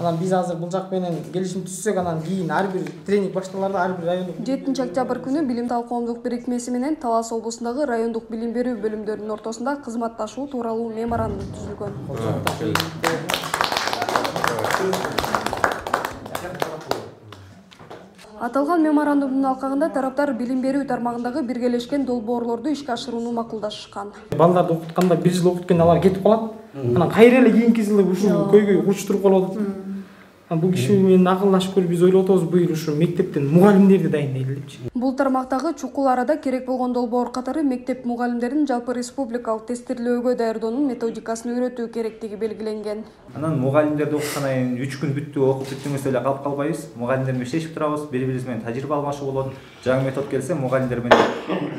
Анан биз азыр бул жак менен келишим түзсөк, анан кийин ар бир тренинг башталарда ар бир райондук 7-октябрь күнү Билимдал коомдук бирикмеси менен Талас облусундагы райондук билим берүү бөлүмдөрүнүн ортосунда кызматташуу тууралуу меморандум түзүлгөн. Аталган меморандумдун алкагында тараптар билим берүү тармагындагы биргелешкен долбоорлорду ишке ашырууну макулдашышкан. Балдарды окутканда 1 жыл окутканда алар кетип калат. Анан кайра эле кийинки жылы ушул көйгөй курчтуруп калып атат. Бул киши менен акылдашып көрүп биз ойлоп атабыз, быйыл ушу мектептен мугалимдерди дайындайлы депчи. Бул тармактагы чукул арада керек болгон долбоор катары мектеп мугалимдерин жалпы республикалык тестирлөөгө даярдоонун методикасын үйрөтүү керектиги белгиленген. Анан мугалимдерди окуткандан кийин 3 күн бүттү, окуп бүттүңүз эле калып калбайбыз. Мугалимдер менен иштешип турабыз, бири-бирибиз менен тажрыйба алмашуу болот. Жаңы метод келсе, мугалимдер менен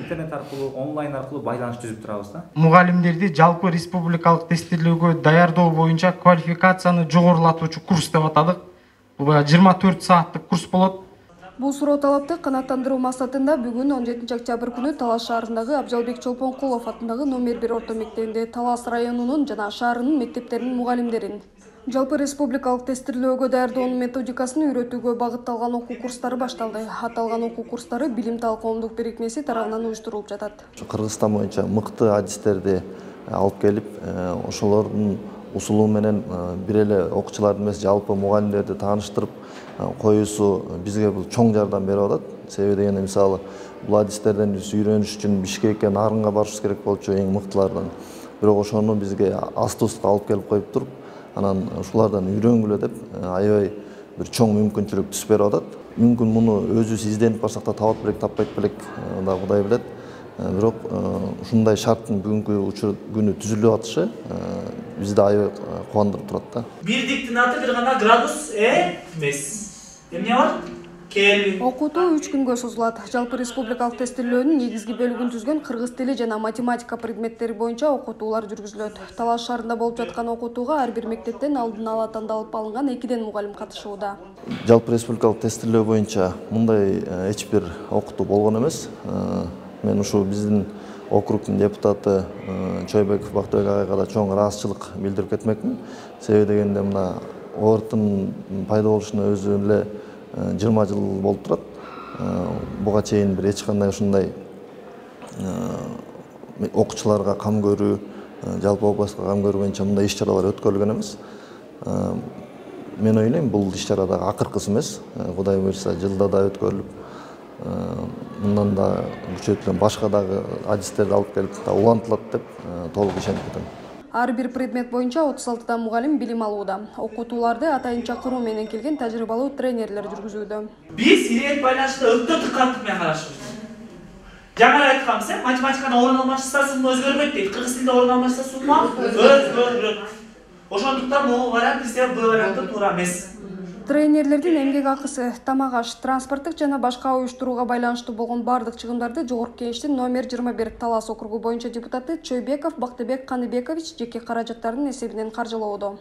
интернет аркылуу, онлайн аркылуу байланыш түзүп турабыз да. Мугалимдерди жалпы республикалык тестирлөөгө даярдоо боюнча квалификацияны жогорулатуучу курс деп атадык. Бул 24 сааттык курс болот. Бул суроо талапты канааттандыруу максатында бүгүн 17 октябрь күнү Талас шаарындагы Абжалбек Чолпонкулов атындагы номер 1 орто мектебинде Талас районунун жана шаарынын мектептеринин мугалимдерин жалпы республикалык тестирлөөгө даярдоонун методикасын үйрөтүүгө багытталган окуу курстары башталды. Аталган окуу курстары Билимдал коомдук бирикмеси тарабынан уюштурулуп жатат. Кыргызстан боюнча мыкты адистерди алып келип, ошолордун усулу менен бир эле окуучуларды эмес, жалпы мугалимдерди тааныштырып коюусу бизге бул чоң жардам берип атат. Себеби дегенде мисалы бул адистерден биз үйрөнүш үчүн Бишкекке, Нарынга барышыбыз керек болчу, эң мыктылардан. Бирок ошону бизге аст-устка алып келип коюп туруп, анан ушулардан үйрөнгүлө деп аябай бир чоң мүмкүнчүлүк түзүп берип атат. Мүмкүн муну өзүбүз изденип барсак да табат белек, таппайт белек, да Кудай билет. Бирок ушундай шарттын бүгүнкү күнү түзүлүп атышы бизди аябай кубандырып турат да. Бирдиктин аты бир гана градус эмес. Эмне бар? Кельвин. Окутуу 3 күнгө созулат. Жалпы республикалык тестирлөөнүн негизги бөлүгүн түзгөн кыргыз тили жана математика предметтери боюнча окутуулар жүргүзүлөт. Талас шаарында болуп жаткан окутууга ар бир мектептен алдын ала тандалып алынган 2ден мугалим катышууда. Жалпы республикалык тестирлөө боюнча мындай эч бир окутуу болгон эмес. Мен ушу биздин округдун депутаты Чойбеков Бактыбек агайга да чоң ыраазычылык билдирип кетмекмин. Себеби дегенде мына ОРТтун пайда болушуна өзү эле 20 жыл болуп турат. Буга чейин бир эч кандай ушундай окуучуларга кам көрүү, жалпы областка кам көрүү боюнча мындай иш-чаралар өткөрүлгөн эмес. Мен ойлойм, бул иш-чара дагы акыркысы эмес. Кудай буйрса жылда да өткөрүлүп, мындан да күчөтүлгөн башка дагы адистерди алып келип улантылат деп толук ишенип кетем. Ар бир предмет боюнча 36 мугалим билим алууда. Окутууларды атайын чакыруу менен келген тажрыйбалуу тренерлер жүргүзүүдө. Биз интернет байланышта өтө тыкаттык менен карашыбыз. Жаңа айтканбыз, математикада орун алмашса сумма өзгөрбөйт дейт. Кыргыз тилинде орун алмашса сумма өзгөрөт. Ошондуктан бул вариант бизде бул варианты туура эмес. Тренерлердин эмгек акысы, тамак аш, транспорттук жана башка уюштурууга байланыштуу болгон бардык чыгымдарды Жогорку Кеңештин номер 21 Талас округу боюнча депутаты Чойбеков Бактыбек Каныбекович жеке каражаттарынын эсебинен каржылоодо.